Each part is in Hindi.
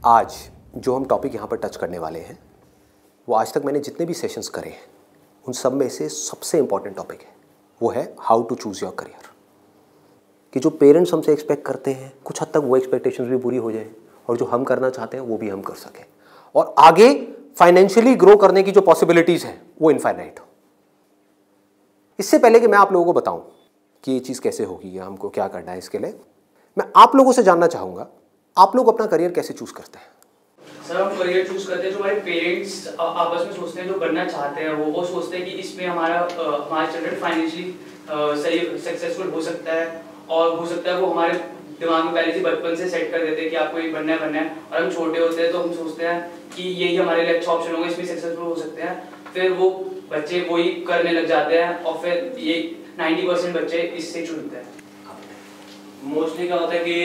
आज जो हम टॉपिक यहाँ पर टच करने वाले हैं वो आज तक मैंने जितने भी सेशंस करे हैं उन सब में से सबसे इम्पॉर्टेंट टॉपिक है, वो है how to choose your career. कि जो पेरेंट्स हमसे एक्सपेक्ट करते हैं कुछ हद तक वो एक्सपेक्टेशंस भी पूरी हो जाए और जो हम करना चाहते हैं वो भी हम कर सकें और आगे फाइनेंशियली ग्रो करने की जो पॉसिबिलिटीज़ हैं वो इनफाइनाइट हो। इससे पहले कि मैं आप लोगों को बताऊं कि ये चीज़ कैसे होगी या हमको क्या करना है, इसके लिए मैं आप लोगों से जानना चाहूँगा आप लोग अपना करियर कैसे चूज़ करते हैं। सर हम करियर चूज करते हैं जो हमारे पेरेंट्स आपस में सोचते हैं, जो करना चाहते हैं वो सोचते हैं कि इसमें हमारा चिल्ड्रन फाइनेंशियली सही सक्सेसफुल हो सकता है और हो सकता है वो हमारे दिमाग में पहले से बचपन से सेट कर देते हैं कि आपको ये बनना है और हम छोटे होते हैं तो हम सोचते हैं कि यही हमारे लिए अच्छा ऑप्शन होगा, इसमें सक्सेसफुल हो सकते हैं। फिर वो बच्चे वही करने लग जाते हैं और फिर ये 90% बच्चे इससे चुनते हैं। मोस्टली क्या होता है कि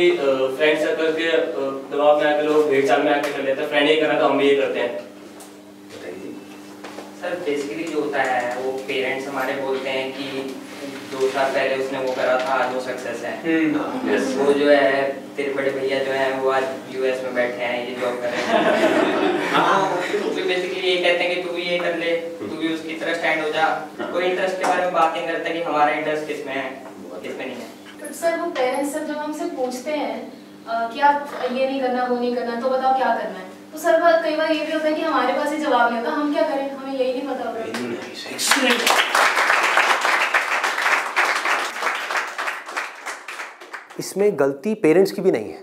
फ्रेंड सर्कल के दबाव में आके लोग भेड़ चाल में आके कर लेते हैं, फ्रेंड ये करना तो हम भी ये करते हैं। सर बेसिकली जो होता है वो पेरेंट्स हमारे बोलते हैं कि 2 साल पहले उसने वो करा था आज वो सक्सेस है। वो जो है तेरे बड़े भैया जो हैं वो आज यूएस में बैठे हैं, ये जॉब कर रहे हैं। तो बेसिकली ये कहते हैं कि तू भी ये कर ले, तू भी उसकी तरह स्टैंड हो जा। कोई इंटरेस्ट के बारे में बात नहीं करता कि हमारा इंटरेस्ट किसमें है किसमें नहीं है। तो सर वो पेरेंट्स जब हमसे पूछते हैं कि आप ये नहीं करना वो नहीं करना तो बताओ क्या करना है, तो सर कई बार ये भी होता है कि हमारे पास ही जवाब नहीं होता, हम क्या करें, हमें यही नहीं पता होता। इसमें गलती पेरेंट्स की भी नहीं है।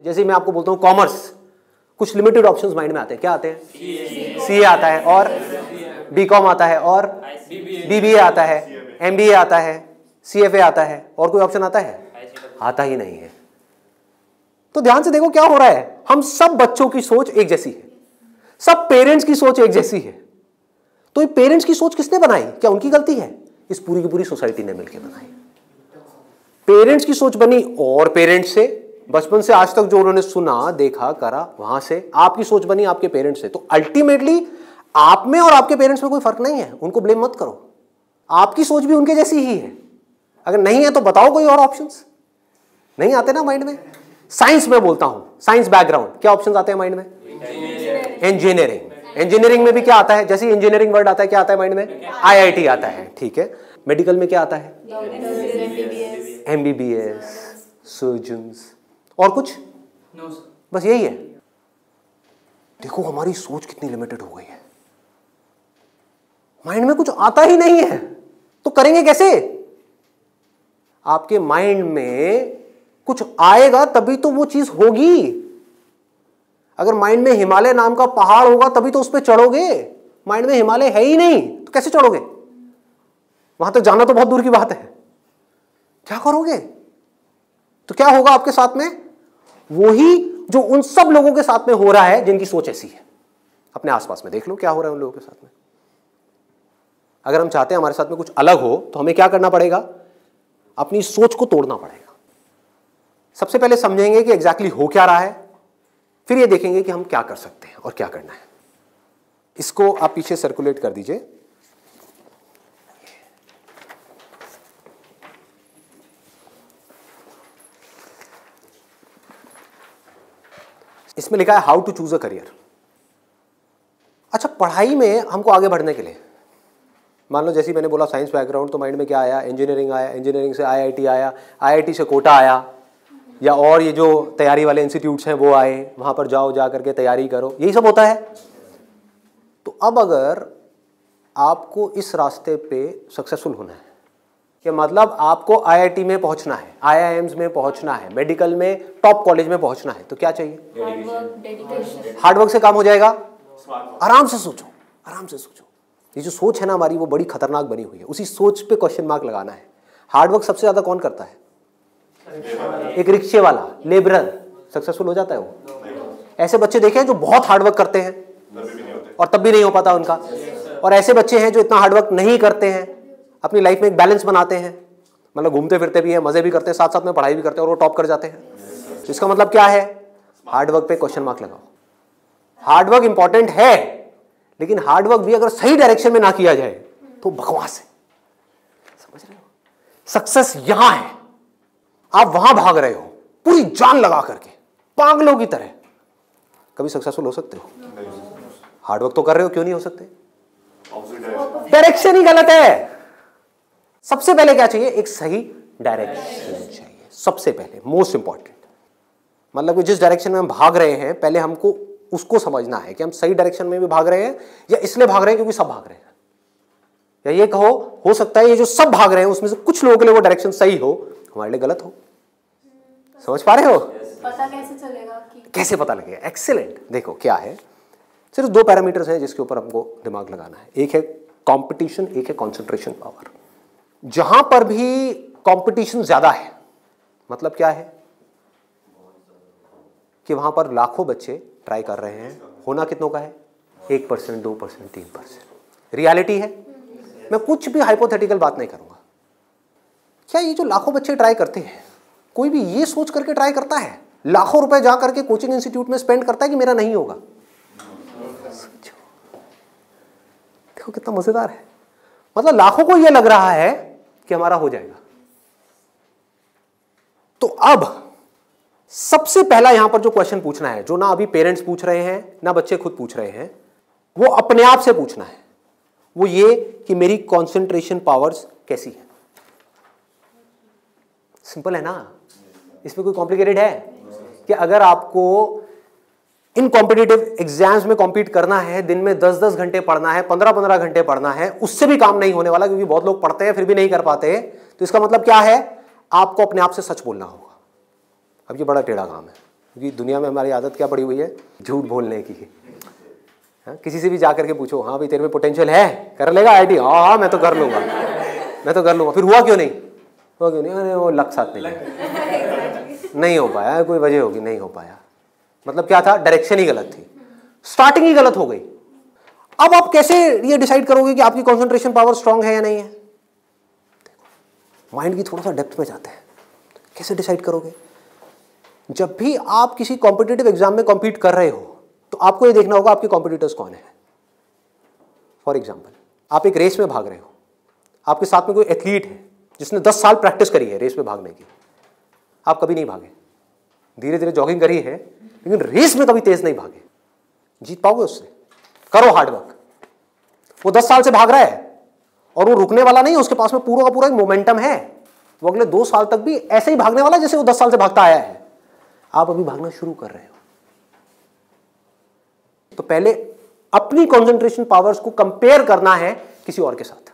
जैसे मैं आपको बोलता हूँ कॉमर्स, कुछ लिमिटेड ऑप्शंस माइंड में आते हैं। क्या आते हैं? सीए आता है और बीकॉम आता है और बीबीए आता है, एमबीए आता है, सीएफए आता है और कोई ऑप्शन आता है? आता ही नहीं है। तो ध्यान से देखो क्या हो रहा है। हम सब बच्चों की सोच एक जैसी है, सब पेरेंट्स की सोच एक जैसी है। तो ये पेरेंट्स की सोच किसने बनाई? क्या उनकी गलती है? इस पूरी की पूरी सोसाइटी ने मिलकर बनाई। पेरेंट्स की सोच बनी और पेरेंट्स से बचपन से आज तक जो उन्होंने सुना देखा करा वहां से आपकी सोच बनी आपके पेरेंट्स से। तो अल्टीमेटली आप में और आपके पेरेंट्स में कोई फर्क नहीं है, उनको ब्लेम मत करो। आपकी सोच भी उनके जैसी ही है। अगर नहीं है तो बताओ कोई और ऑप्शंस। नहीं आते ना माइंड में? साइंस में बोलता हूं, साइंस बैकग्राउंड, क्या ऑप्शंस आते हैं माइंड में? इंजीनियरिंग। इंजीनियरिंग में भी क्या आता है? जैसे इंजीनियरिंग वर्ड आता है क्या आता है माइंड में? आईआईटी आता है। ठीक है। मेडिकल में क्या आता है? एमबीबीएस, सर्जन्स और कुछ? नो सर, बस यही है। देखो हमारी सोच कितनी लिमिटेड हो गई है। माइंड में कुछ आता ही नहीं है तो करेंगे कैसे? आपके माइंड में कुछ आएगा तभी तो वो चीज होगी। अगर माइंड में हिमालय नाम का पहाड़ होगा तभी तो उस पर चढ़ोगे। माइंड में हिमालय है ही नहीं तो कैसे चढ़ोगे? वहां तक जाना तो बहुत दूर की बात है। क्या करोगे? तो क्या होगा आपके साथ में? वही जो उन सब लोगों के साथ में हो रहा है जिनकी सोच ऐसी है। अपने आसपास में देख लो क्या हो रहा है उन लोगों के साथ में। अगर हम चाहते हैं हमारे साथ में कुछ अलग हो तो हमें क्या करना पड़ेगा? अपनी सोच को तोड़ना पड़ेगा। सबसे पहले समझेंगे कि एग्जैक्टली हो क्या रहा है, फिर ये देखेंगे कि हम क्या कर सकते हैं और क्या करना है। इसको आप पीछे सर्कुलेट कर दीजिए। इसमें लिखा है how to choose a career. अच्छा, पढ़ाई में हमको आगे बढ़ने के लिए मान लो जैसे मैंने बोला साइंस बैकग्राउंड, तो माइंड में क्या आया? इंजीनियरिंग आया, इंजीनियरिंग से आईआईटी आया, आईआईटी से कोटा आया, या और ये जो तैयारी वाले इंस्टीट्यूट्स हैं वो आए, वहां पर जाओ, जा करके तैयारी करो, यही सब होता है। तो अब अगर आपको इस रास्ते पे सक्सेसफुल होना है कि मतलब आपको आईआईटी में पहुंचना है, आईआईएम्स में पहुंचना है, मेडिकल में टॉप कॉलेज में पहुंचना है, तो क्या चाहिए? हार्डवर्क से काम हो जाएगा। आराम से सोचो, आराम से सोचो। ये जो सोच है ना हमारी वो बड़ी खतरनाक बनी हुई है। उसी सोच पे क्वेश्चन मार्क लगाना है। हार्डवर्क सबसे ज्यादा कौन करता है? एक रिक्शे वाला, लेबरर सक्सेसफुल हो जाता है वो। ऐसे बच्चे देखे हैं जो बहुत हार्डवर्क करते हैं और तब भी नहीं हो पाता उनका, और ऐसे बच्चे हैं जो इतना हार्डवर्क नहीं करते हैं, अपनी लाइफ में एक बैलेंस बनाते हैं, मतलब घूमते फिरते भी हैं, मजे भी करते हैं, साथ साथ में पढ़ाई भी करते हैं और वो टॉप कर जाते हैं। तो इसका मतलब क्या है? हार्डवर्क पे क्वेश्चन मार्क लगाओ। हार्डवर्क इंपॉर्टेंट है, लेकिन हार्डवर्क भी अगर सही डायरेक्शन में ना किया जाए तो बकवास है। समझ रहे हो? सक्सेस यहां है, आप वहां भाग रहे हो पूरी जान लगा करके पागलों की तरह, कभी सक्सेसफुल हो सकते हो? हार्डवर्क तो कर रहे हो, क्यों नहीं हो सकते? डायरेक्शन ही गलत है। सबसे पहले क्या चाहिए? एक सही डायरेक्शन चाहिए, सबसे पहले, मोस्ट इंपॉर्टेंट। मतलब कि जिस डायरेक्शन में हम भाग रहे हैं, पहले हमको उसको समझना है कि हम सही डायरेक्शन में भी भाग रहे हैं या इसलिए भाग रहे हैं क्योंकि सब भाग रहे हैं। या ये कहो, हो सकता है ये जो सब भाग रहे हैं उसमें से कुछ लोगों के लिए वो डायरेक्शन सही हो, हमारे लिए गलत हो। समझ पा रहे हो? पता कैसे चलेगा कि कैसे पता लगेगा? एक्सीलेंट। देखो क्या है, सिर्फ 2 पैरामीटर्स हैं जिसके ऊपर हमको दिमाग लगाना है। एक है कंपटीशन, एक है कंसंट्रेशन पावर। जहां पर भी कंपटीशन ज्यादा है, मतलब क्या है कि वहां पर लाखों बच्चे ट्राई कर रहे हैं, होना कितनों का है? 1%, 2%, 3%। रियलिटी है। मैं कुछ भी हाइपोथेटिकल बात नहीं करूंगा। क्या ये जो लाखों बच्चे ट्राई करते हैं, कोई भी ये सोच करके ट्राई करता है, लाखों रुपए जा करके कोचिंग इंस्टीट्यूट में स्पेंड करता है कि मेरा नहीं होगा? देखो कितना मजेदार है। मतलब लाखों को यह लग रहा है कि हमारा हो जाएगा। तो अब सबसे पहला यहां पर जो क्वेश्चन पूछना है, जो ना अभी पेरेंट्स पूछ रहे हैं ना बच्चे खुद पूछ रहे हैं, वो अपने आप से पूछना है, वो ये कि मेरी कंसंट्रेशन पावर्स कैसी है। सिंपल है ना? इसमें कोई कॉम्प्लिकेटेड है? कि अगर आपको इन कॉम्पिटिटिव एग्जाम्स में कॉम्पीट करना है, दिन में 10-10 घंटे पढ़ना है, 15-15 घंटे पढ़ना है, उससे भी काम नहीं होने वाला, क्योंकि बहुत लोग पढ़ते हैं फिर भी नहीं कर पाते। तो इसका मतलब क्या है? आपको अपने आप से सच बोलना होगा। अब ये बड़ा टेढ़ा काम है, क्योंकि दुनिया में हमारी आदत क्या पड़ी हुई है? झूठ बोलने की। हाँ, किसी से भी जा करके पूछो, हाँ भाई तेरे में पोटेंशियल है, कर लेगा आईटी? हाँ मैं तो कर लूंगा, मैं तो कर लूंगा। फिर हुआ क्यों नहीं? हुआ क्यों नहीं? अरे वो लक साथ नहीं हो पाया, कोई वजह होगी, नहीं हो पाया। मतलब क्या था? डायरेक्शन ही गलत थी, स्टार्टिंग ही गलत हो गई। अब आप कैसे ये डिसाइड करोगे कि आपकी कंसंट्रेशन पावर स्ट्रांग है या नहीं है? माइंड की थोड़ा सा डेप्थ में जाते हैं। कैसे डिसाइड करोगे? जब भी आप किसी कॉम्पिटिटिव एग्जाम में कॉम्पीट कर रहे हो, तो आपको ये देखना होगा आपके कॉम्पिटिटर्स कौन है। फॉर एग्जाम्पल, आप एक रेस में भाग रहे हो, आपके साथ में कोई एथलीट है जिसने 10 साल प्रैक्टिस करी है रेस में भागने की। आप कभी नहीं भागे, धीरे धीरे जॉगिंग करी है, लेकिन रेस में कभी तेज नहीं भागे। जीत पाओगे उससे? करो हार्डवर्क। वो 10 साल से भाग रहा है और वो रुकने वाला नहीं है, उसके पास में पूरा का पूरा एक मोमेंटम है। वो अगले 2 साल तक भी ऐसे ही भागने वाला जैसे वो 10 साल से भागता आया है। आप अभी भागना शुरू कर रहे हो, तो पहले अपनी कंसंट्रेशन पावर्स को कंपेयर करना है किसी और के साथ।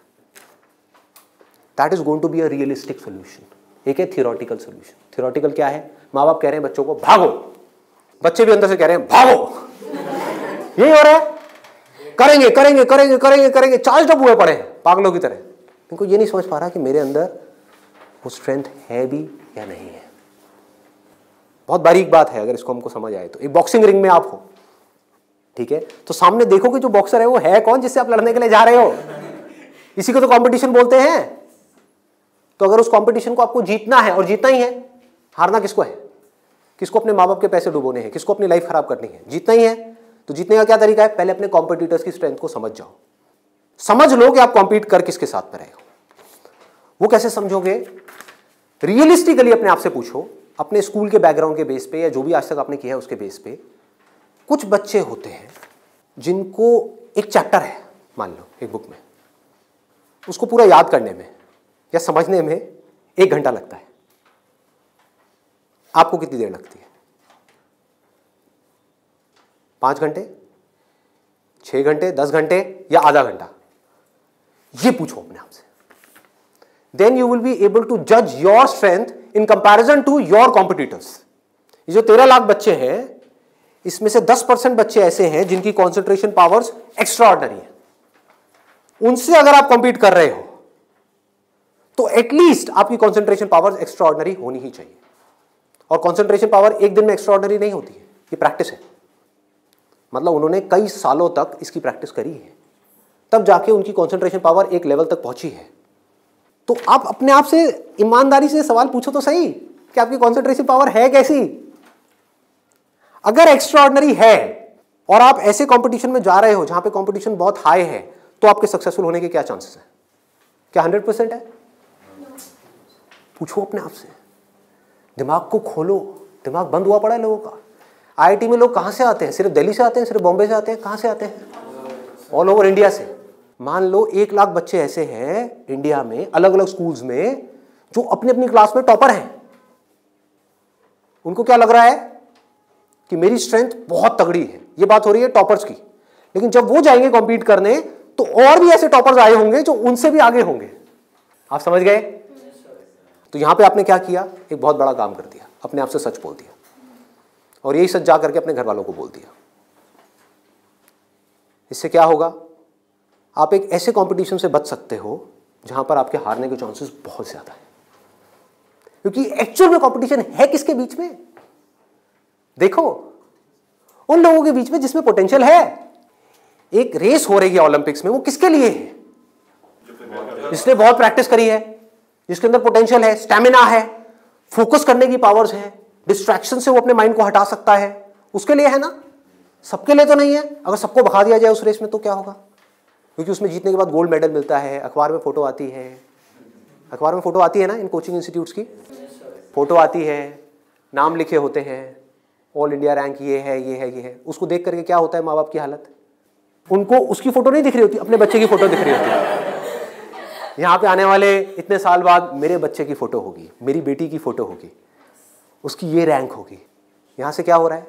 That is going to be a realistic solution. एक है थियोरेटिकल सोल्यूशन। थियोरेटिकल क्या है? माँ बाप कह रहे हैं बच्चों को भागो, बच्चे भी अंदर से कह रहे हैं भागो। यही हो रहा है, करेंगे करेंगे करेंगे करेंगे करेंगे, चार्ज अप हुए पड़े हैं पागलों की तरह। इनको ये नहीं समझ पा रहा कि मेरे अंदर वो स्ट्रेंथ है भी या नहीं है। बहुत बारीक बात है, अगर इसको हमको समझ आए तो। एक बॉक्सिंग रिंग में आप हो, ठीक है, तो सामने देखो कि जो बॉक्सर है वो है कौन जिससे आप लड़ने के लिए जा रहे हो। इसी को तो कंपटीशन बोलते हैं। तो अगर उस कंपटीशन को आपको जीतना है, और जीतना ही है, हारना किसको है? किसको अपने माँ बाप के पैसे डुबोने हैं? किसको अपनी लाइफ खराब करनी है? जीतना ही है। तो जीतने का क्या तरीका है? पहले अपने कॉम्पिटिटर्स की स्ट्रेंथ को समझ जाओ, समझ लो कि आप कॉम्पीट कर किसके साथ में रहे हो। वो कैसे समझोगे? रियलिस्टिकली अपने आप से पूछो, अपने स्कूल के बैकग्राउंड के बेस पे या जो भी आज तक आपने किया है उसके बेस पे। कुछ बच्चे होते हैं जिनको एक चैप्टर है, मान लो एक बुक में, उसको पूरा याद करने में या समझने में 1 घंटा लगता है। आपको कितनी देर लगती है? 5 घंटे, 6 घंटे, 10 घंटे या आधा घंटा? ये पूछो अपने आप से। Then you will be able to जज your strength in comparison to your competitors. ये जो 13 लाख बच्चे हैं, इसमें से 10% बच्चे ऐसे हैं जिनकी कंसंट्रेशन पावर्स एक्स्ट्रा ऑर्डिनरी है। उनसे अगर आप कॉम्पीट कर रहे हो तो एटलीस्ट आपकी कंसंट्रेशन पावर्स एक्स्ट्रा ऑर्डिनरी होनी ही चाहिए। और कंसंट्रेशन पावर एक दिन में एक्स्ट्रा ऑर्डिनरी नहीं होती है, ये प्रैक्टिस है। मतलब उन्होंने कई सालों तक इसकी प्रैक्टिस करी है, तब जाके उनकी कंसंट्रेशन पावर एक लेवल तक पहुंची है। तो आप अपने आप से ईमानदारी से सवाल पूछो तो सही कि आपकी कंसंट्रेशन पावर है कैसी। अगर एक्स्ट्रा ऑर्डिनरी है और आप ऐसे कंपटीशन में जा रहे हो जहां पे कंपटीशन बहुत हाई है, तो आपके सक्सेसफुल होने के क्या चांसेस हैं? क्या 100% है? पूछो अपने आप से, दिमाग को खोलो। दिमाग बंद हुआ पड़ा है लोगों का। IIT में लोग कहाँ से आते हैं? सिर्फ दिल्ली से आते हैं, सिर्फ बॉम्बे से आते हैं? कहाँ से आते हैं? ऑल ओवर इंडिया से। मान लो 1 लाख बच्चे ऐसे हैं इंडिया में अलग अलग स्कूल्स में जो अपनी अपनी क्लास में टॉपर हैं। उनको क्या लग रहा है कि मेरी स्ट्रेंथ बहुत तगड़ी है। ये बात हो रही है टॉपर्स की। लेकिन जब वो जाएंगे कॉम्पीट करने तो और भी ऐसे टॉपर्स आए होंगे जो उनसे भी आगे होंगे। आप समझ गए? तो यहां पे आपने क्या किया? एक बहुत बड़ा काम कर दिया, अपने आप से सच बोल दिया और यही सच जा करके अपने घर वालों को बोल दिया। इससे क्या होगा? आप एक ऐसे कंपटीशन से बच सकते हो जहां पर आपके हारने के चांसेस बहुत ज्यादा है, क्योंकि एक्चुअल में कंपटीशन है किसके बीच में? देखो, उन लोगों के बीच में जिसमें पोटेंशियल है। एक रेस हो रही है ओलंपिक्स में, वो किसके लिए है? जिसने बहुत प्रैक्टिस करी है, जिसके अंदर पोटेंशियल है, स्टैमिना है, फोकस करने की पावर्स है, डिस्ट्रैक्शन से वो अपने माइंड को हटा सकता है, उसके लिए है ना। सबके लिए तो नहीं है। अगर सबको भगा दिया जाए उस रेस में तो क्या होगा? क्योंकि उसमें जीतने के बाद गोल्ड मेडल मिलता है, अखबार में फोटो आती है। अखबार में फोटो आती है ना, इन कोचिंग इंस्टीट्यूट्स की फोटो आती है, नाम लिखे होते हैं, ऑल इंडिया रैंक ये है, ये है, ये है। उसको देख करके क्या होता है माँ बाप की हालत? उनको उसकी फोटो नहीं दिख रही होती, अपने बच्चे की फोटो दिख रही होती है। यहाँ पे आने वाले इतने साल बाद मेरे बच्चे की फोटो होगी, मेरी बेटी की फोटो होगी, उसकी ये रैंक होगी। यहाँ से क्या हो रहा है?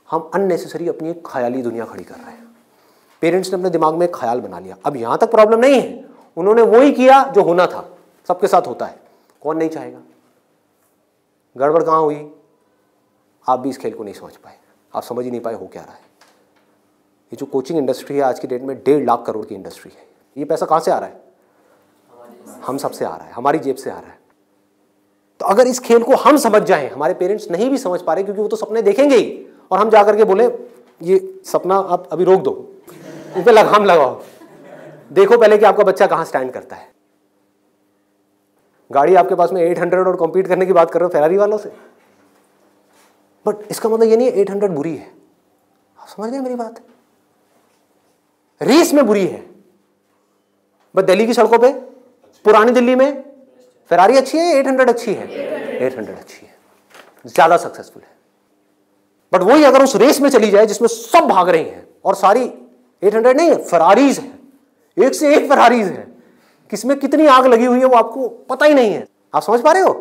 हम अननेसेसरी अपनी एक ख्याली दुनिया खड़ी कर रहे हैं। पेरेंट्स ने अपने दिमाग में एक ख्याल बना लिया। अब यहाँ तक प्रॉब्लम नहीं है, उन्होंने वो ही किया जो होना था। सबके साथ होता है, कौन नहीं चाहेगा? गड़बड़ कहाँ हुई? आप भी इस खेल को नहीं समझ पाए, आप समझ ही नहीं पाए हो क्या रहा है। ये जो कोचिंग इंडस्ट्री है आज की डेट में 1.5 लाख करोड़ की इंडस्ट्री है। ये पैसा कहाँ से आ रहा है? हम सबसे आ रहा है, हमारी जेब से आ रहा है। तो अगर इस खेल को हम समझ जाएं, हमारे पेरेंट्स नहीं भी समझ पा रहे क्योंकि वो तो सपने देखेंगे ही, और हम जाकर के बोले ये सपना आप अभी रोक दो, इन पे लगाम लगाओ, देखो पहले कि आपका बच्चा कहाँ स्टैंड करता है। गाड़ी आपके पास में 800 और कॉम्पीट करने की बात कर रहे हो फेरारी वालों से, बट इसका मतलब ये नहीं है 800 बुरी है। आप समझ गए मेरी बात? रेस में बुरी है, बट दिल्ली की सड़कों पे, पुरानी दिल्ली में फेरारी अच्छी है, 800 अच्छी है? 800 अच्छी है, ज्यादा सक्सेसफुल है। बट वही अगर उस रेस में चली जाए जिसमें सब भाग रहे हैं और सारी 800 नहीं है, फेरारीज है, एक से एक फेरारीज है, किसमें कितनी आग लगी हुई है वो आपको पता ही नहीं है। आप समझ पा रहे हो?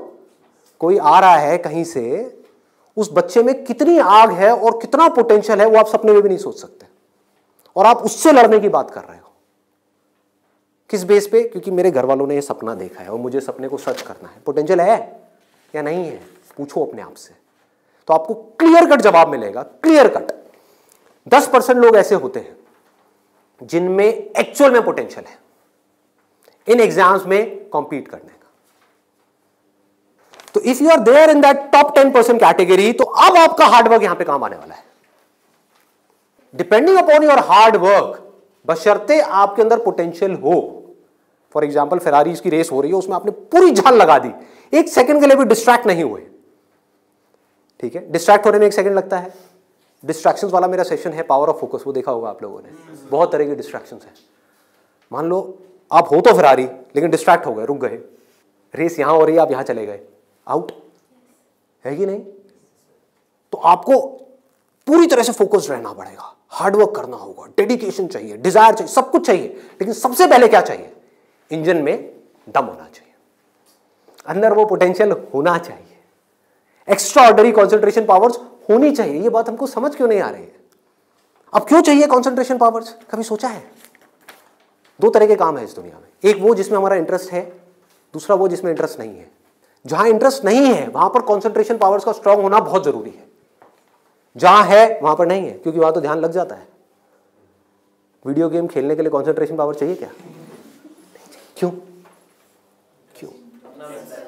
कोई आ रहा है कहीं से, उस बच्चे में कितनी आग है और कितना पोटेंशियल है वो आप सपने में भी नहीं सोच सकते, और आप उससे लड़ने की बात कर रहे हो। किस बेस पे? क्योंकि मेरे घर वालों ने ये सपना देखा है और मुझे सपने को सच करना है। पोटेंशियल है या नहीं है? पूछो अपने आप से, तो आपको क्लियर कट जवाब मिलेगा। क्लियर कट 10% लोग ऐसे होते हैं जिनमें एक्चुअल में पोटेंशियल है इन एग्जाम्स में कॉम्पीट करने का। तो if you are there in that top 10% category, तो अब आपका हार्डवर्क यहां पे काम आने वाला है। Depending upon your hard work, बशर्ते आपके अंदर पोटेंशियल हो। फॉर एग्जाम्पल फेरारीज की रेस हो रही है, उसमें आपने पूरी जान लगा दी, एक सेकंड के लिए भी डिस्ट्रैक्ट नहीं हुए। ठीक है, डिस्ट्रैक्ट होने में 1 सेकंड लगता है। डिस्ट्रैक्शंस वाला मेरा सेशन है पावर ऑफ फोकस, वो देखा होगा आप लोगों ने। बहुत तरह की डिस्ट्रैक्शंस हैं। मान लो आप हो तो फेरारी, लेकिन डिस्ट्रैक्ट हो गए, रुक गए, रेस यहां हो रही है, आप यहां चले गए, आउट है कि नहीं? तो आपको पूरी तरह से फोकस्ड रहना पड़ेगा, हार्डवर्क करना होगा, डेडिकेशन चाहिए, डिजायर चाहिए, सब कुछ चाहिए। लेकिन सबसे पहले क्या चाहिए? इंजन में दम होना चाहिए, अंदर वो पोटेंशियल होना चाहिए, एक्स्ट्रा ऑर्डिनरी कॉन्सेंट्रेशन पावर्स होनी चाहिए। ये बात हमको समझ क्यों नहीं आ रही है? अब क्यों चाहिए कॉन्सेंट्रेशन पावर्स? कभी सोचा है? 2 तरह के काम है इस दुनिया में, एक वो जिसमें हमारा इंटरेस्ट है, दूसरा वो जिसमें इंटरेस्ट नहीं है। जहां इंटरेस्ट नहीं है वहां पर कॉन्सेंट्रेशन पावर्स का स्ट्रांग होना बहुत जरूरी है, जहां है वहां पर नहीं है, क्योंकि वहां तो ध्यान लग जाता है। वीडियो गेम खेलने के लिए कॉन्सेंट्रेशन पावर चाहिए क्या? क्यों? क्यों?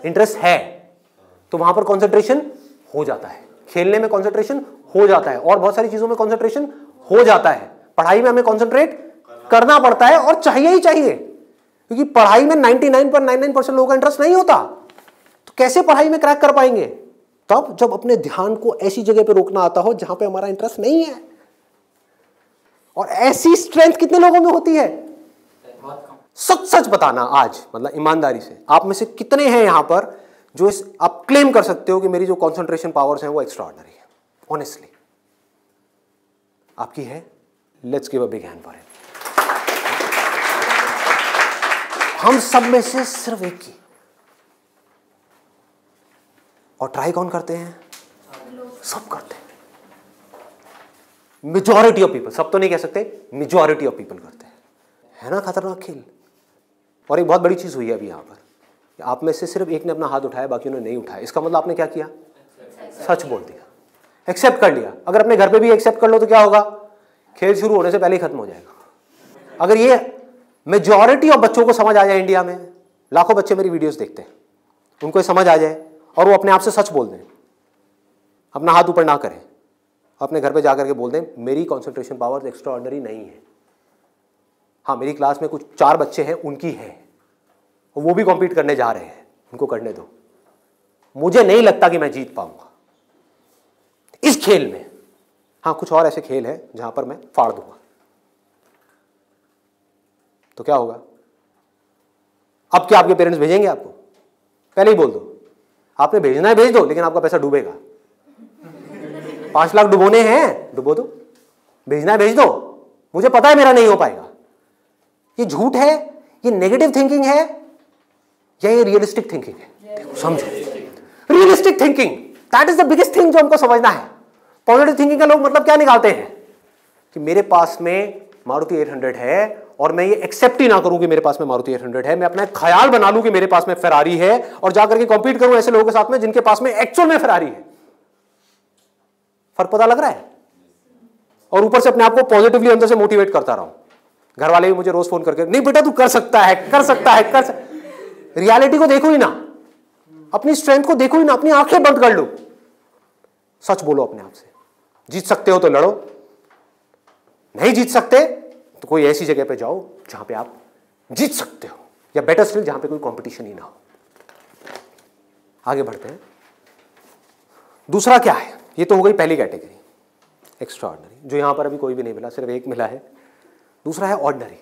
इंटरेस्ट है तो वहां पर कॉन्सेंट्रेशन हो जाता है, खेलने में कॉन्सेंट्रेशन हो जाता है, और बहुत सारी चीजों में कॉन्सेंट्रेशन हो जाता है। पढ़ाई में हमें कॉन्सेंट्रेट करना पड़ता है और चाहिए ही चाहिए, क्योंकि पढ़ाई में 99.99% लोगों का इंटरेस्ट नहीं होता, तो कैसे पढ़ाई में क्रैक कर पाएंगे? तब जब अपने ध्यान को ऐसी जगह पे रोकना आता हो जहां पे हमारा इंटरेस्ट नहीं है। और ऐसी स्ट्रेंथ कितने लोगों में होती है? सच सच बताना आज, मतलब ईमानदारी से, आप में से कितने हैं यहां पर जो आप क्लेम कर सकते हो कि मेरी जो कॉन्सेंट्रेशन पावर्स हैं वो एक्स्ट्राऑर्डिनरी है? ऑनेस्टली आपकी है, let's give a big hand for it. हम सब में से सिर्फ एक की, और ट्राई कौन करते हैं? सब करते हैं। मेजॉरिटी ऑफ पीपल, सब तो नहीं कह सकते, मेजॉरिटी ऑफ पीपल करते हैं। है ना खतरनाक खेल। और एक बहुत बड़ी चीज हुई है अभी यहां पर, आप में से सिर्फ एक ने अपना हाथ उठाया, बाकी ने नहीं उठाया। इसका मतलब आपने क्या किया? सच बोल दिया, एक्सेप्ट कर लिया। अगर अपने घर पे भी एक्सेप्ट कर लो तो क्या होगा? खेल शुरू होने से पहले ही खत्म हो जाएगा। अगर ये मेजॉरिटी ऑफ बच्चों को समझ आ जाए, इंडिया में लाखों बच्चे मेरी वीडियोस देखते हैं, उनको ये समझ आ जाए और वो अपने आप से सच बोल दें, अपना हाथ ऊपर ना करें, अपने घर पे जाकर के बोल दें मेरी कंसंट्रेशन पावर एक्स्ट्रा ऑर्डिनरी नहीं है। हाँ, मेरी क्लास में कुछ 4 बच्चे हैं, उनकी है, वो भी कॉम्पीट करने जा रहे हैं, उनको करने दो। मुझे नहीं लगता कि मैं जीत पाऊंगा इस खेल में। हाँ, कुछ और ऐसे खेल हैं जहां पर मैं फाड़ दूंगा, तो क्या होगा? अब क्या आपके पेरेंट्स भेजेंगे आपको? पहले ही बोल दो, आपने भेजना है भेज दो, लेकिन आपका पैसा डूबेगा। 5 लाख डुबोने हैं, डुबो दो। भेजना है भेज दो, मुझे पता है मेरा नहीं हो पाएगा। ये झूठ है, ये नेगेटिव थिंकिंग है, या ये रियलिस्टिक थिंकिंग है? समझो, realistic thinking, that is the biggest thing जो हमको समझना है। पॉजिटिव थिंकिंग का लोग मतलब क्या निकालते हैं कि मेरे पास में मारुति 800 है और मैं ये एक्सेप्ट ही ना करूं कि मेरे पास में मारुति 800 है, मैं अपना ख्याल बना लूं कि मेरे पास में फेरारी है और जाकर के कॉम्पीट करूं ऐसे लोगों के साथ में जिनके पास में एक्चुअल में फेरारी है। फर्क पता लग रहा है? और ऊपर से अपने आप को पॉजिटिवली अंदर से मोटिवेट करता रहा हूं। घर वाले भी मुझे रोज फोन करके, नहीं बेटा तू कर सकता है, कर सकता है, कर सकता। रियलिटी को देखो ही ना, अपनी स्ट्रेंथ को देखो ही ना, अपनी आंखें बंद कर लो, सच बोलो अपने आप से। जीत सकते हो तो लड़ो, नहीं जीत सकते तो कोई ऐसी जगह पे जाओ जहां पे आप जीत सकते हो, या बेटर स्टिल जहां पे कोई कंपटीशन ही ना हो। आगे बढ़ते हैं। दूसरा क्या है? ये तो हो गई पहली कैटेगरी, एक्स्ट्रा ऑर्डिनरी, जो यहां पर अभी कोई भी नहीं मिला, सिर्फ एक मिला है। दूसरा है ऑर्डिनरी।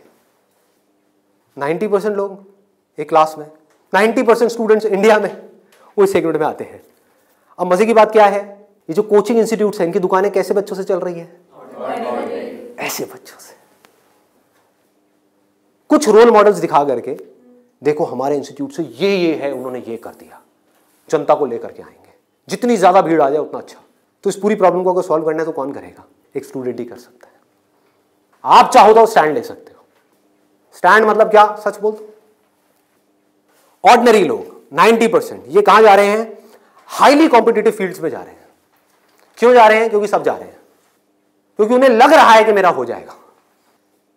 90% लोग एक क्लास में, 90% स्टूडेंट्स इंडिया में वो इस सेगमेंट में आते हैं। अब मजे की बात क्या है, ये जो कोचिंग इंस्टीट्यूट्स हैं, इनकी दुकानें कैसे बच्चों से चल रही है? ऐसे बच्चों से। कुछ रोल मॉडल्स दिखा करके, देखो हमारे इंस्टीट्यूट से ये है, उन्होंने ये कर दिया, जनता को लेकर के आएंगे, जितनी ज्यादा भीड़ आ जाए उतना अच्छा। तो इस पूरी प्रॉब्लम को अगर सॉल्व करना है तो कौन करेगा? एक स्टूडेंट ही कर सकता है। आप चाहो तो स्टैंड ले सकते हो। स्टैंड मतलब क्या? सच बोल दो। ऑर्डिनरी लोग 90% ये कहां जा रहे हैं? हाईली कॉम्पिटिटिव फील्ड्स में जा रहे हैं। क्यों जा रहे हैं? क्योंकि सब जा रहे हैं, क्योंकि उन्हें लग रहा है कि मेरा हो जाएगा।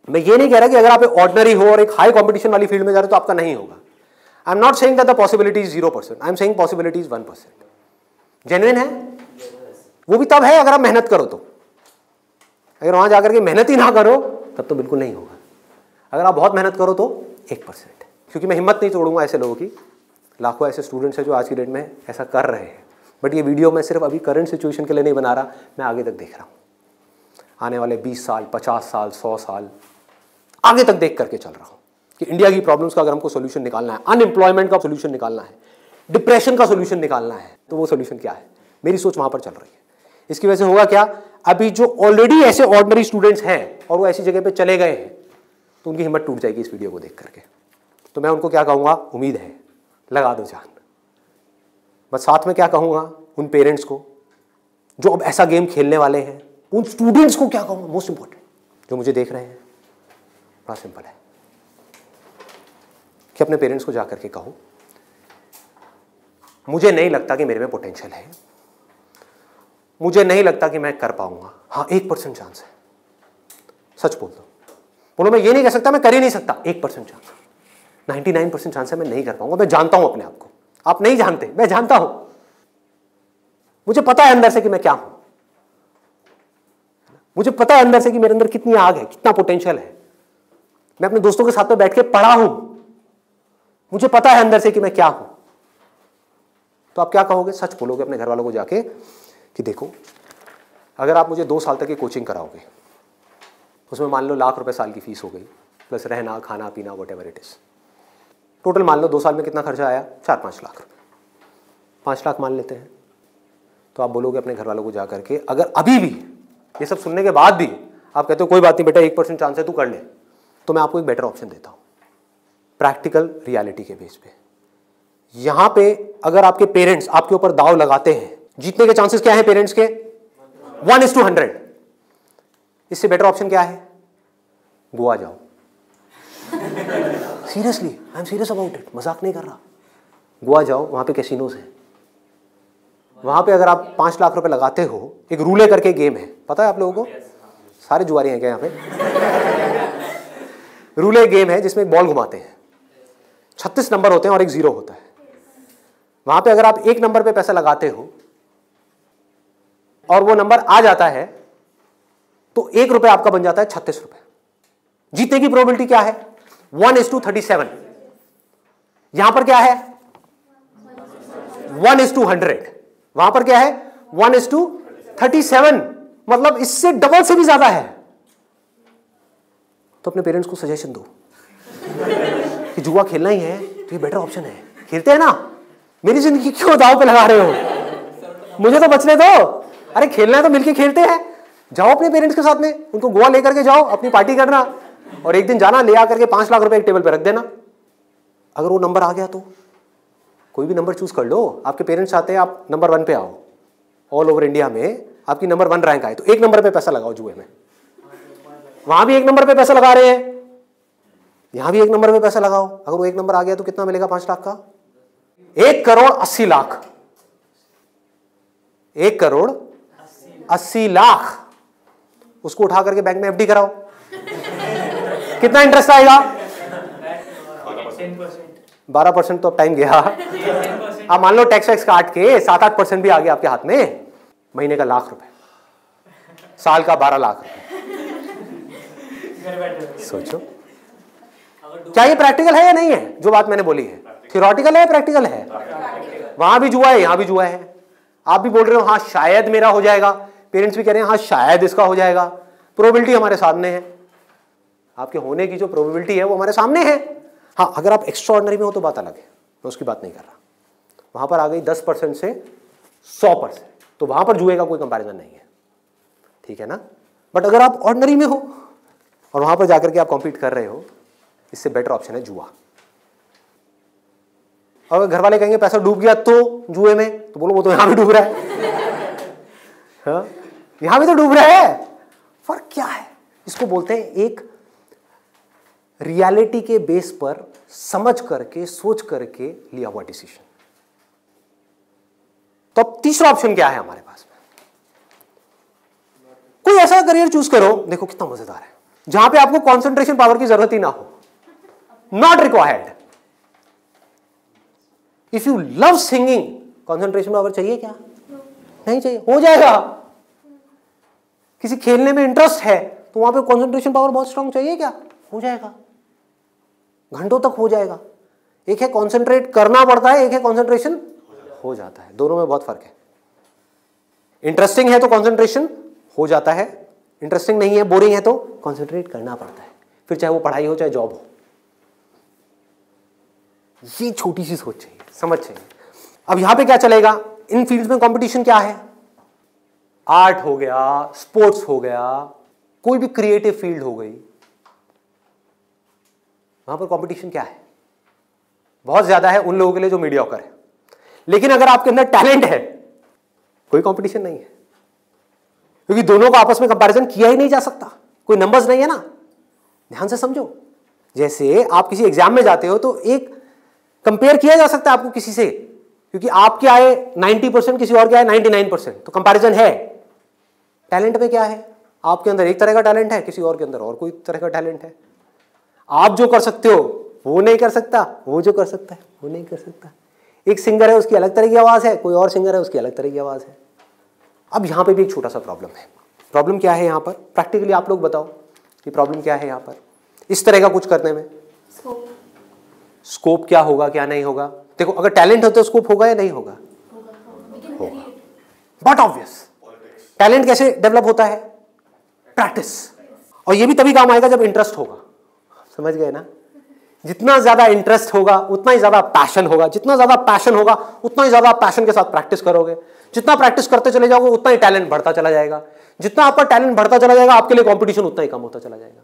मैं ये नहीं कह रहा कि अगर आप ऑर्डिनरी हो और एक हाई कॉम्पिटिशन वाली फील्ड में जा रहे हो तो आपका नहीं होगा। I am not saying that the possibility is 0%, I am saying possibility is 1%। Genuine है वो भी तब है अगर आप मेहनत करो तो। अगर वहां जाकर के मेहनत ही ना करो तब तो बिल्कुल नहीं होगा। अगर आप बहुत मेहनत करो तो 1%। क्योंकि मैं हिम्मत नहीं तोड़ूंगा ऐसे लोगों की। लाखों ऐसे स्टूडेंट्स हैं जो आज की डेट में ऐसा कर रहे हैं, बट ये वीडियो मैं सिर्फ अभी करंट सिचुएशन के लिए नहीं बना रहा, मैं आगे तक देख रहा हूँ। आने वाले 20 साल, 50 साल, 100 साल आगे तक देख करके चल रहा हूँ कि इंडिया की प्रॉब्लम्स का अगर हमको सोल्यूशन निकालना है, अनएम्प्लॉयमेंट का सोल्यूशन निकालना है, डिप्रेशन का सोल्यूशन निकालना है, तो वो सोल्यूशन क्या है? मेरी सोच वहां पर चल रही है। इसकी वजह से होगा क्या? अभी जो ऑलरेडी ऐसे ऑर्डिनरी स्टूडेंट्स हैं और वो ऐसी जगह पे चले गए हैं, तो उनकी हिम्मत टूट जाएगी इस वीडियो को देख करके। तो मैं उनको क्या कहूँगा? उम्मीद है, लगा दो जान। बस साथ में क्या कहूँगा उन पेरेंट्स को जो अब ऐसा गेम खेलने वाले हैं, उन स्टूडेंट्स को क्या कहूँगा? मोस्ट इंपॉर्टेंट जो मुझे देख रहे हैं, बड़ा सिंपल है कि अपने पेरेंट्स को जाकर के कहो मुझे नहीं लगता कि मेरे में पोटेंशियल है, मुझे नहीं लगता कि मैं कर पाऊंगा। हाँ, 1% चांस है। सच बोल दो, बोलो मैं ये नहीं कह सकता मैं कर ही नहीं सकता, 1% चांस, 99% चांस है मैं नहीं कर पाऊंगा। मैं जानता हूं अपने आप को, आप नहीं जानते, मैं जानता हूं। मुझे पता है अंदर से कि मैं क्या हूं, मुझे पता है अंदर से कि मेरे अंदर कितनी आग है, कितना पोटेंशियल है। मैं अपने दोस्तों के साथ में बैठ के पढ़ा हूं, मुझे पता है अंदर से कि मैं क्या हूं। तो आप क्या कहोगे? सच बोलोगे अपने घर वालों को जाके कि देखो अगर आप मुझे 2 साल तक की कोचिंग कराओगे, उसमें मान लो लाख रुपए साल की फीस हो गई, प्लस रहना खाना पीना what ever it is, total मान लो 2 साल में कितना खर्चा आया? 4-5 लाख रुपए, 5 लाख मान लेते हैं। तो आप बोलोगे अपने घर वालों को जाकर के, अगर अभी भी ये सब सुनने के बाद भी आप कहते हो कोई बात नहीं बेटा 1% चांस है तू कर ले, तो मैं आपको एक बेटर ऑप्शन देता हूं प्रैक्टिकल रियलिटी के बेस पे। यहां पे अगर आपके पेरेंट्स आपके ऊपर दाव लगाते हैं, जीतने के चांसेस क्या है पेरेंट्स के? 1:100। इससे बेटर ऑप्शन क्या है? गोवा जाओ। Seriously, I am serious about it, मजाक नहीं कर रहा। गोवा जाओ, वहां पे कैसीनोज हैं, वहां पे अगर आप 5 लाख रुपए लगाते हो, एक रूले करके गेम है, पता है आप लोगों को? सारे जुआरी हैं क्या यहाँ पे? रूले गेम है जिसमें एक बॉल घुमाते हैं, 36 नंबर होते हैं और एक 0 होता है। वहां पे अगर आप 1 नंबर पे पैसा लगाते हो और वो नंबर आ जाता है तो 1 रुपए आपका बन जाता है 36 रुपए। जीतने की प्रोबेबिलिटी क्या है? 1:37। यहां पर क्या है? 1:100। वहां पर क्या है? 1:37, मतलब इससे डबल से भी ज्यादा है। तो अपने पेरेंट्स को सजेशन दो कि जुआ खेलना ही है तो ये बेटर ऑप्शन है। खेलते हैं ना, मेरी जिंदगी क्यों दांव पे लगा रहे हो? मुझे तो बचने दो। अरे खेलना है तो मिलके खेलते हैं। जाओ अपने पेरेंट्स के साथ में, उनको गोवा लेकर के जाओ, अपनी पार्टी करना, और एक दिन जाना ले आकर के 5 लाख रुपए एक टेबल पे रख देना। अगर वो नंबर आ गया तो कोई भी नंबर चूज कर लो। आपके पेरेंट्स चाहते हैं आप नंबर 1 पे आओ, ऑल ओवर इंडिया में आपकी नंबर 1 रैंक आए, तो 1 नंबर पे पैसा लगाओ जुए में। वहां भी 1 नंबर पे पैसा लगा रहे हैं, यहां भी 1 नंबर पे पैसा लगाओ। अगर वो 1 नंबर आ गया तो कितना मिलेगा? 5 लाख का 1,80,00,000। 1,80,00,000 उसको उठा करके बैंक में एफडी कराओ। कितना इंटरेस्ट आएगा? 12%। तो अब टाइम गया। आप मान लो टैक्स वैक्स काट के 7-8% भी आ गया आपके हाथ में। महीने का 1,00,000 रुपए, साल का 12 लाख रुपए। सोचो क्या ये प्रैक्टिकल है या नहीं है? जो बात मैंने बोली है थियोरेटिकल है, प्रैक्टिकल है। वहां भी जुआ है, यहां भी जुआ है। आप भी बोल रहे हो हाँ शायद मेरा हो जाएगा, पेरेंट्स भी कह रहे हैं हाँ शायद इसका हो जाएगा। प्रोबेबिलिटी हमारे सामने है, आपके होने की जो प्रोबेबिलिटी है वो हमारे सामने है। हाँ अगर आप एक्स्ट्राऑर्डिनरी में हो तो बात अलग है, मैं उसकी बात नहीं कर रहा। वहां पर आ गई 10% से 100%, तो वहां पर जुए का कोई कंपैरिजन नहीं है, ठीक है ना। बट अगर आप ऑर्डिनरी में हो और वहां पर जाकर के आप कॉम्पीट कर रहे हो, इससे बेटर ऑप्शन है जुआ। और घर वाले कहेंगे पैसा डूब गया तो जुए में, तो बोलो वो तो यहां भी डूब रहा है। हाँ? यहां भी तो डूब रहा है। फर्क क्या है? इसको बोलते हैं एक रियलिटी के बेस पर समझ करके सोच करके लिया हुआ डिसीजन। तो अब तीसरा ऑप्शन क्या है हमारे पास में? कोई ऐसा करियर चूज करो, देखो कितना मजेदार है, जहां पे आपको कंसंट्रेशन पावर की जरूरत ही ना हो, not required. If you love singing, concentration power चाहिए क्या? नहीं चाहिए, हो जाएगा। किसी खेलने में इंटरेस्ट है तो वहां पे कंसंट्रेशन पावर बहुत स्ट्रांग चाहिए क्या? हो जाएगा, घंटों तक हो जाएगा। एक है कंसंट्रेट करना पड़ता है, एक है कंसंट्रेशन हो जाता है। दोनों में बहुत फर्क है। इंटरेस्टिंग है तो कंसंट्रेशन हो जाता है, इंटरेस्टिंग नहीं है, बोरिंग है तो कंसंट्रेट करना पड़ता है, फिर चाहे वो पढ़ाई हो चाहे जॉब हो। ये छोटी सी सोच चाहिए, समझ चाहिए। अब यहां पे क्या चलेगा? इन फील्ड्स में कंपटीशन क्या है? आर्ट हो गया, स्पोर्ट्स हो गया, कोई भी क्रिएटिव फील्ड हो गई, वहां पर कंपटीशन क्या है? बहुत ज्यादा है उन लोगों के लिए जो मीडियोकर है। लेकिन अगर आपके अंदर टैलेंट है, कोई कंपटीशन नहीं है, क्योंकि दोनों का आपस में कंपैरिजन किया ही नहीं जा सकता, कोई नंबर्स नहीं है ना। ध्यान से समझो, जैसे आप किसी एग्जाम में जाते हो तो एक कंपेयर किया जा सकता है आपको किसी से, क्योंकि आपके आए 90%, किसी और के आए 99%, तो कंपैरिजन है। टैलेंट में क्या है? आपके अंदर एक तरह का टैलेंट है, किसी और के अंदर और कोई तरह का टैलेंट है। आप जो कर सकते हो वो नहीं कर सकता, वो जो कर सकता है वो नहीं कर सकता। एक सिंगर है उसकी अलग तरह की आवाज है, कोई और सिंगर है उसकी अलग तरह की आवाज है। अब यहां पे भी एक छोटा सा प्रॉब्लम है। प्रॉब्लम क्या है यहां पर? प्रैक्टिकली आप लोग बताओ कि प्रॉब्लम क्या है यहां पर इस तरह का कुछ करने में? स्कोप क्या होगा, क्या नहीं होगा? देखो अगर टैलेंट हो तो स्कोप होगा या नहीं होगा? होगा। बट ऑब्वियस टैलेंट कैसे डेवलप होता है? प्रैक्टिस। और ये भी तभी काम आएगा जब इंटरेस्ट होगा। समझ गए ना? जितना ज्यादा इंटरेस्ट होगा उतना ही ज्यादा पैशन होगा, जितना ज्यादा पैशन होगा उतना ही ज्यादा पैशन के साथ प्रैक्टिस करोगे, जितना प्रैक्टिस करते चले जाओगे उतना ही टैलेंट बढ़ता चला जाएगा, जितना आपका टैलेंट बढ़ता चला जाएगा आपके लिए कंपटीशन उतना ही कम होता चला जाएगा।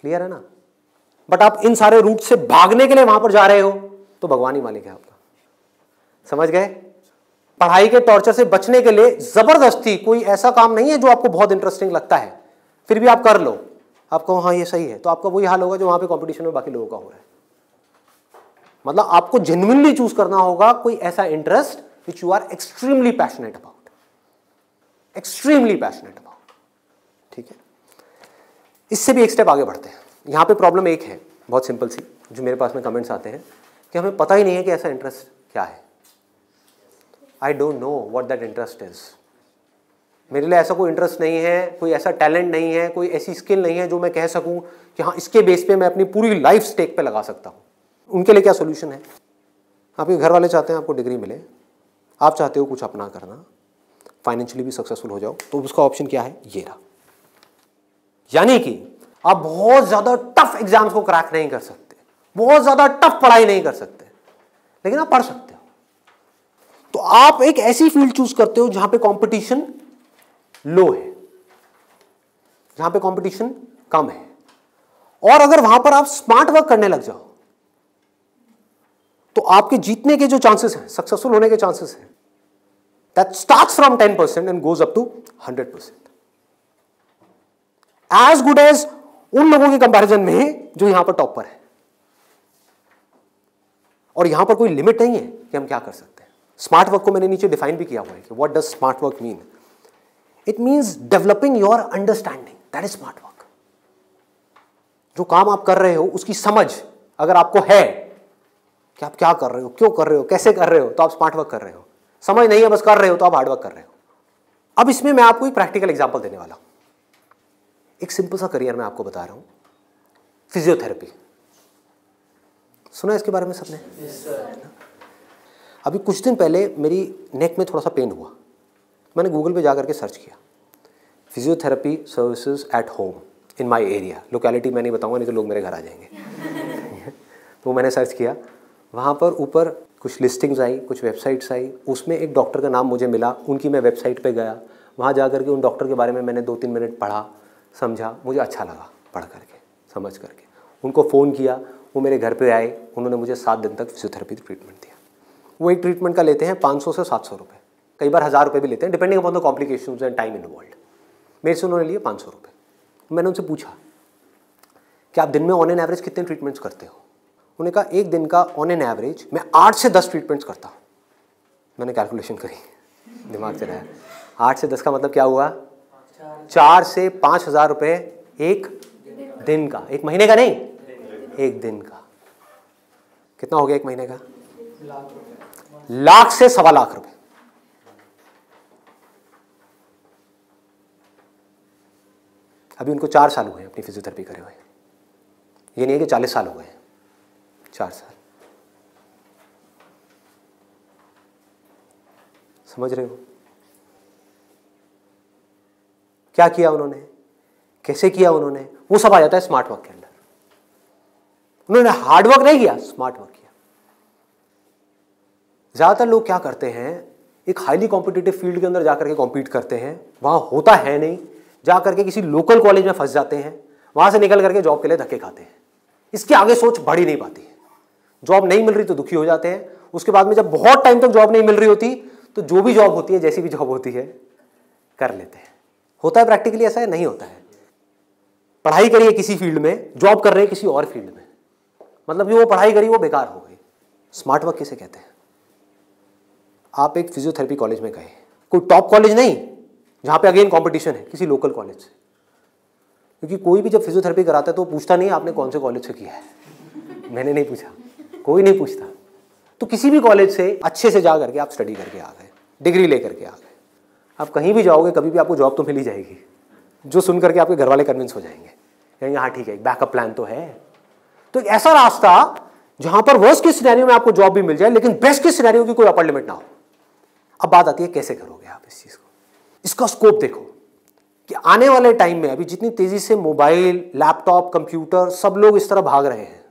क्लियर है ना? बट आप इन सारे रूट से भागने के लिए वहां पर जा रहे हो तो भगवान ही मालिक है आपका। समझ गए? पढ़ाई के टॉर्चर से बचने के लिए जबरदस्ती कोई ऐसा काम नहीं है जो आपको बहुत इंटरेस्टिंग लगता है फिर भी आप कर लो, आपको हाँ ये सही है, तो आपका वही हाल होगा जो वहां पे कंपटीशन में बाकी लोगों का हो रहा है। मतलब आपको जेन्युइनली चूज करना होगा कोई ऐसा interest which you are extremely passionate about, extremely passionate about. ठीक है, इससे भी एक स्टेप आगे बढ़ते हैं। यहां पे प्रॉब्लम एक है बहुत सिंपल सी, जो मेरे पास में कमेंट्स आते हैं कि हमें पता ही नहीं है कि ऐसा इंटरेस्ट क्या है। I don't know what that interest is. मेरे लिए ऐसा कोई इंटरेस्ट नहीं है, कोई ऐसा टैलेंट नहीं है, कोई ऐसी स्किल नहीं है जो मैं कह सकूं कि हाँ इसके बेस पे मैं अपनी पूरी लाइफ स्टेक पे लगा सकता हूं। उनके लिए क्या सोल्यूशन है? आपके घर वाले चाहते हैं आपको डिग्री मिले, आप चाहते हो कुछ अपना करना, फाइनेंशियली भी सक्सेसफुल हो जाओ, तो उसका ऑप्शन क्या है? ये रहा। यानी कि आप बहुत ज्यादा टफ एग्जाम्स को क्रैक नहीं कर सकते, बहुत ज्यादा टफ पढ़ाई नहीं कर सकते, लेकिन आप पढ़ सकते हो। तो आप एक ऐसी फील्ड चूज करते हो जहां पे कंपटीशन लो है, जहां पे कंपटीशन कम है, और अगर वहां पर आप स्मार्ट वर्क करने लग जाओ तो आपके जीतने के जो चांसेस हैं, सक्सेसफुल होने के चांसेस हैं, that starts from 10% and goes up to 100%, as good as उन लोगों के कंपैरिजन में जो यहां पर टॉप पर है। और यहां पर कोई लिमिट नहीं है कि हम क्या कर सकते हैं। स्मार्ट वर्क को मैंने नीचे डिफाइन भी किया हुआ है कि what does smart work mean. It means developing your understanding, that is smart work. जो काम आप कर रहे हो उसकी समझ अगर आपको है कि आप क्या कर रहे हो, क्यों कर रहे हो, कैसे कर रहे हो, तो आप स्मार्ट वर्क कर रहे हो। समझ नहीं है बस कर रहे हो तो आप हार्ड वर्क कर रहे हो। अब इसमें मैं आपको एक प्रैक्टिकल एग्जांपल देने वाला हूं। एक सिंपल सा करियर मैं आपको बता रहा हूं, फिजियोथेरेपी। सुना इसके बारे में सबने? Yes, sir. अभी कुछ दिन पहले मेरी नेक में थोड़ा सा पेन हुआ, मैंने गूगल पे जाकर के सर्च किया physiotherapy services at home in my area. Locality मैं नहीं बताऊंगा नहीं तो लोग मेरे घर आ जाएंगे। तो मैंने सर्च किया, वहाँ पर ऊपर कुछ लिस्टिंग्स आई, कुछ वेबसाइट्स आई, उसमें एक डॉक्टर का नाम मुझे मिला, उनकी मैं वेबसाइट पे गया, वहाँ जा कर के उन डॉक्टर के बारे में मैंने 2-3 मिनट पढ़ा, समझा, मुझे अच्छा लगा पढ़ करके, समझ करके। उनको फ़ोन किया, वो मेरे घर पे आए, उन्होंने मुझे 7 दिन तक फिजियोथेरेपी ट्रीटमेंट दिया। वो एक ट्रीटमेंट का लेते हैं 500 से 700 रुपये, कई बार 1000 रुपये भी लेते हैं, depending upon the complications and time involved. मेरे से उन्होंने लिए 500 रुपये। मैंने उनसे पूछा कि आप दिन में ऑन एन एवरेज कितने ट्रीटमेंट्स करते हो? उन्होंने कहा एक दिन का ऑन एन एवरेज मैं 8 से 10 ट्रीटमेंट्स करता हूँ। मैंने कैलकुलेशन करी, दिमाग चलाया, 8 से 10 का मतलब क्या हुआ? 4 से 5,000 रुपये एक दिन का, एक महीने का नहीं, एक दिन का। कितना हो गया एक महीने का? लाख से 1.25 लाख रुपए। अभी उनको 4 साल हुए अपनी फिजियोथेरेपी करे हुए, ये नहीं है कि 40 साल हो गए, 4 साल। समझ रहे हो क्या किया उन्होंने, कैसे किया उन्होंने? वो सब आ जाता है स्मार्ट वर्क के अंदर। उन्होंने हार्ड वर्क नहीं किया, स्मार्ट वर्क किया। ज्यादातर लोग क्या करते हैं, एक हाईली कॉम्पिटिटिव फील्ड के अंदर जाकर के कॉम्पीट करते हैं, वहां होता है नहीं, जाकर के किसी लोकल कॉलेज में फंस जाते हैं, वहां से निकल करके जॉब के लिए धक्के खाते हैं। इसके आगे सोच बढ़ ही नहीं पाती है। जॉब नहीं मिल रही तो दुखी हो जाते हैं, उसके बाद में जब बहुत टाइम तक जॉब नहीं मिल रही होती तो जो भी जॉब होती है, जैसी भी जॉब होती है, कर लेते हैं। होता है प्रैक्टिकली ऐसा है? नहीं होता है। पढ़ाई करिए किसी फील्ड में, जॉब कर रहे हैं किसी और फील्ड में, मतलब कि वो पढ़ाई करी वो बेकार हो गई। स्मार्ट वर्क किसे कहते हैं? आप एक फिजियोथेरेपी कॉलेज में गए, कोई टॉप कॉलेज नहीं जहां पे अगेन कंपटीशन है, किसी लोकल कॉलेज से, क्योंकि कोई भी जब फिजियोथेरेपी कराता है तो पूछता नहीं आपने कौन से कॉलेज से किया है। मैंने नहीं पूछा, कोई नहीं पूछता। तो किसी भी कॉलेज से अच्छे से जा करके आप स्टडी करके आ गए, डिग्री लेकर के आ गए, आप कहीं भी जाओगे कभी भी आपको जॉब तो मिल ही जाएगी, जो सुन करके आपके घर वाले कन्विंस हो जाएंगे, कहेंगे हाँ ठीक है एक बैकअप प्लान तो है। तो एक ऐसा रास्ता जहां पर वर्स्ट के सिनेरियो में आपको जॉब भी मिल जाए लेकिन बेस्ट के सिनेरियो की कोई अपर लिमिट ना हो। अब बात आती है कैसे करोगे आप इस चीज को, इसका स्कोप देखो। कि आने वाले टाइम में अभी जितनी तेजी से मोबाइल, लैपटॉप, कंप्यूटर सब लोग इस तरह भाग रहे हैं,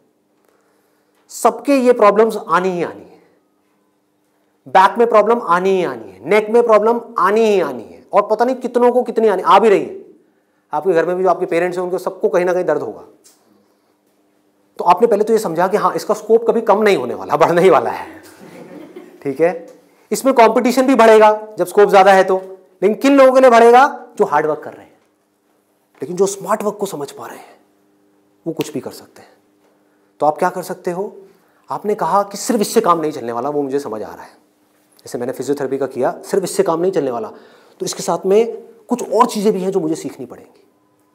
सबके ये प्रॉब्लम्स आनी ही आनी है। बैक में प्रॉब्लम आनी ही आनी है, नेक में प्रॉब्लम आनी ही आनी है, और पता नहीं कितनों को कितनी आनी आ भी रही है। आपके घर में भी जो आपके पेरेंट्स हैं उनको सबको कहीं ना कहीं दर्द होगा। तो आपने पहले तो ये समझा कि हाँ, इसका स्कोप कभी कम नहीं होने वाला, बढ़ने ही वाला है। ठीक है, इसमें कंपटीशन भी बढ़ेगा जब स्कोप ज्यादा है तो, लेकिन किन लोगों के लिए बढ़ेगा? जो हार्ड वर्क कर रहे हैं, लेकिन जो स्मार्ट वर्क को समझ पा रहे हैं वो कुछ भी कर सकते हैं। तो आप क्या कर सकते हो? आपने कहा कि सिर्फ इससे काम नहीं चलने वाला, वो मुझे समझ आ रहा है, जैसे मैंने फिजियोथेरेपी का किया, सिर्फ इससे काम नहीं चलने वाला, तो इसके साथ में कुछ और चीजें भी हैं जो मुझे सीखनी पड़ेंगी।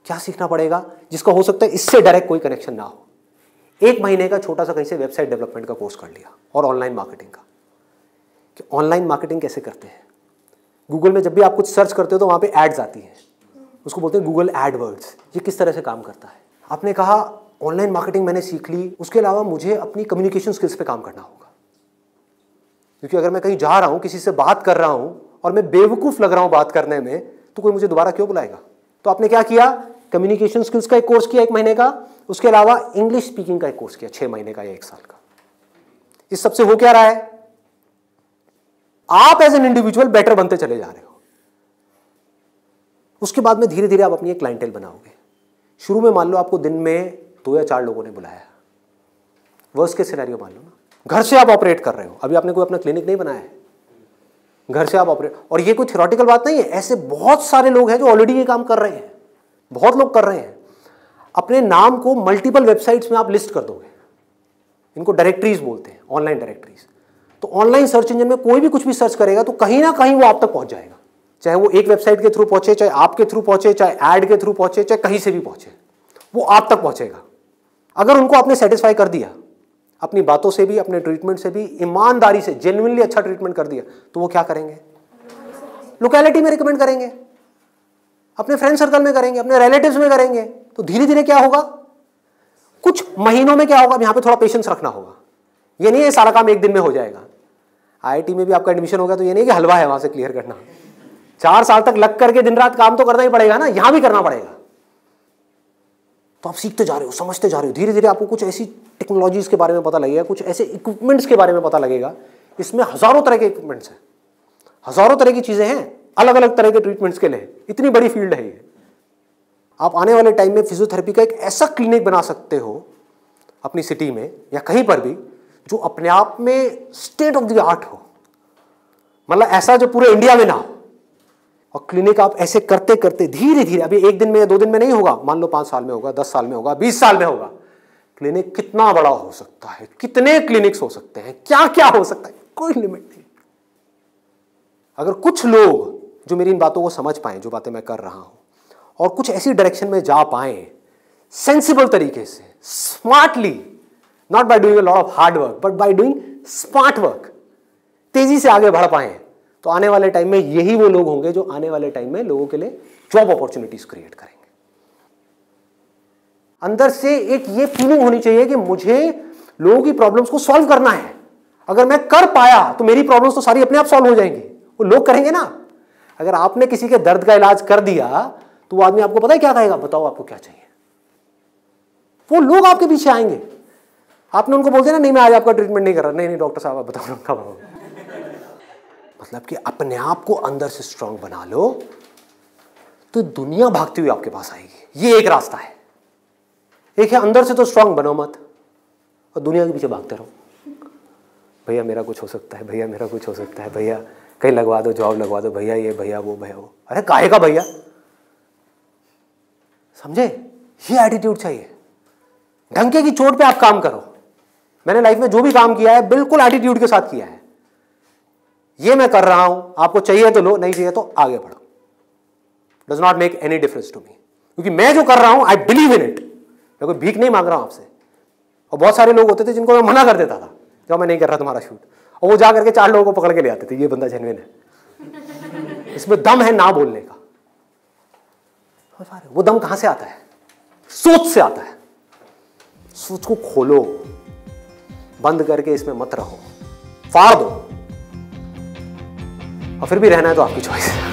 क्या सीखना पड़ेगा? जिसका हो सकता है इससे डायरेक्ट कोई कनेक्शन ना हो। 1 महीने का छोटा सा कहीं से वेबसाइट डेवलपमेंट का कोर्स कर लिया, और ऑनलाइन मार्केटिंग का, कि ऑनलाइन मार्केटिंग कैसे करते हैं। गूगल में जब भी आप कुछ सर्च करते हो तो वहाँ पे एड्स आती हैं, उसको बोलते हैं गूगल एडवर्ड्स। ये किस तरह से काम करता है? आपने कहा ऑनलाइन मार्केटिंग मैंने सीख ली, उसके अलावा मुझे अपनी कम्युनिकेशन स्किल्स पे काम करना होगा, क्योंकि अगर मैं कहीं जा रहा हूँ, किसी से बात कर रहा हूँ और मैं बेवकूफ़ लग रहा हूँ बात करने में, तो कोई मुझे दोबारा क्यों बुलाएगा? तो आपने क्या किया? कम्युनिकेशन स्किल्स का एक कोर्स किया 1 महीने का, उसके अलावा इंग्लिश स्पीकिंग का एक कोर्स किया 6 महीने का या 1 साल का। इस सबसे हो क्या रहा है? आप एज एन इंडिविजुअल बेटर बनते चले जा रहे हो। उसके बाद में धीरे धीरे आप अपनी एक क्लाइंटेल बनाओगे। शुरू में मान लो आपको दिन में 2 या 4 लोगों ने बुलाया, वर्स्ट केस सिनेरियो मान लो ना, घर से आप ऑपरेट कर रहे हो, अभी आपने कोई अपना क्लिनिक नहीं बनाया है, घर से आप ऑपरेट, और ये कोई थ्योरेटिकल बात नहीं है, ऐसे बहुत सारे लोग हैं जो ऑलरेडी ये काम कर रहे हैं, बहुत लोग कर रहे हैं। अपने नाम को मल्टीपल वेबसाइट्स में आप लिस्ट कर दोगे, इनको डायरेक्टरीज बोलते हैं, ऑनलाइन डायरेक्टरीज। तो ऑनलाइन सर्च इंजन में कोई भी कुछ भी सर्च करेगा तो कहीं ना कहीं वो आप तक पहुंच जाएगा, चाहे वो एक वेबसाइट के थ्रू पहुंचे, चाहे आपके थ्रू पहुंचे, चाहे ऐड के थ्रू पहुंचे, चाहे कहीं से भी पहुंचे, वो आप तक पहुंचेगा। अगर उनको आपने सेटिस्फाई कर दिया, अपनी बातों से भी, अपने ट्रीटमेंट से भी, ईमानदारी से, जेन्युइनली अच्छा ट्रीटमेंट कर दिया, तो वो क्या करेंगे? लोकेलिटी में रिकमेंड करेंगे, अपने फ्रेंड सर्कल में करेंगे, अपने रिलेटिव्स में करेंगे। तो धीरे धीरे क्या होगा? कुछ महीनों में क्या होगा? यहाँ पे थोड़ा पेशेंस रखना होगा। ये नहीं है सारा काम 1 दिन में हो जाएगा। आईआईटी में भी आपका एडमिशन होगा तो ये नहीं कि हलवा है वहां से क्लियर करना, 4 साल तक लग करके दिन रात काम तो करना ही पड़ेगा ना, यहां भी करना पड़ेगा। तो आप सीखते जा रहे हो, समझते जा रहे हो, धीरे धीरे आपको कुछ ऐसी टेक्नोलॉजीज के बारे में पता लगेगा, कुछ ऐसे इक्विपमेंट्स के बारे में पता लगेगा। इसमें हजारों तरह के इक्विपमेंट्स हैं, हजारों तरह की चीजें हैं, अलग अलग तरह के ट्रीटमेंट्स के लिए। इतनी बड़ी फील्ड है ये। आप आने वाले टाइम में फिजियोथेरेपी का एक ऐसा क्लिनिक बना सकते हो अपनी सिटी में या कहीं पर भी, जो अपने आप में स्टेट ऑफ द आर्ट हो, मतलब ऐसा जो पूरे इंडिया में ना हो। और क्लिनिक आप ऐसे करते करते धीरे धीरे, अभी 1 दिन में या 2 दिन में नहीं होगा, मान लो 5 साल में होगा, 10 साल में होगा, 20 साल में होगा। क्लिनिक कितना बड़ा हो सकता है, कितने क्लिनिक्स हो सकते हैं, क्या क्या हो सकता है, कोई लिमिट नहीं। अगर कुछ लोग जो मेरी इन बातों को समझ पाए, जो बातें मैं कर रहा हूं, और कुछ ऐसी डायरेक्शन में जा पाए सेंसिबल तरीके से, smartly, not by doing a lot of hard work but by doing smart work, तेजी से आगे बढ़ पाए, तो आने वाले टाइम में यही वो लोग होंगे जो आने वाले टाइम में लोगों के लिए जॉब अपॉर्चुनिटीज क्रिएट करेंगे। अंदर से एक ये फीलिंग होनी चाहिए कि मुझे लोगों की प्रॉब्लम्स को सॉल्व करना है। अगर मैं कर पाया तो मेरी प्रॉब्लम्स तो सारी अपने आप सॉल्व हो जाएंगी, वो लोग करेंगे ना। अगर आपने किसी के दर्द का इलाज कर दिया तो वो आदमी आपको पता है क्या कहेगा? बताओ आपको क्या चाहिए। वो लोग आपके पीछे आएंगे। आपने उनको बोल दिया ना, नहीं मैं आज आपका ट्रीटमेंट नहीं कर रहा, नहीं डॉक्टर साहब आप बताओ कब आओ। मतलब कि अपने आप को अंदर से स्ट्रांग बना लो तो दुनिया भागती हुई आपके पास आएगी। ये एक रास्ता है। एक है अंदर से तो स्ट्रांग बनो मत और दुनिया के पीछे भागते रहो। भैया मेरा कुछ हो सकता है, भैया मेरा कुछ हो सकता है, भैया कहीं लगवा दो, जॉब लगवा दो, भैया ये भैया वो भैया वो। अरे काहे का भैया, समझे? ये एटीट्यूड चाहिए। ढंके की चोट पे आप काम करो। मैंने लाइफ में जो भी काम किया है बिल्कुल एटीट्यूड के साथ किया है। ये मैं कर रहा हूं, आपको चाहिए तो लो, नहीं चाहिए तो आगे बढ़ो। Does not make any difference to me, क्योंकि मैं जो कर रहा हूं आई बिलीव इन इट। मैं कोई भीख नहीं मांग रहा हूं आपसे। और बहुत सारे लोग होते थे जिनको मैं मना कर देता था, जब मैं नहीं कर रहा तुम्हारा शूट, और वो जा करके 4 लोगों को पकड़ के ले आते थे, ये बंदा जेन्युइन है, इसमें दम है ना बोलने का। वो दम कहां से आता है? सोच से आता है। सोच को खोलो, बंद करके इसमें मत रहो, फाड़ दो। और फिर भी रहना है तो आपकी चॉइस है।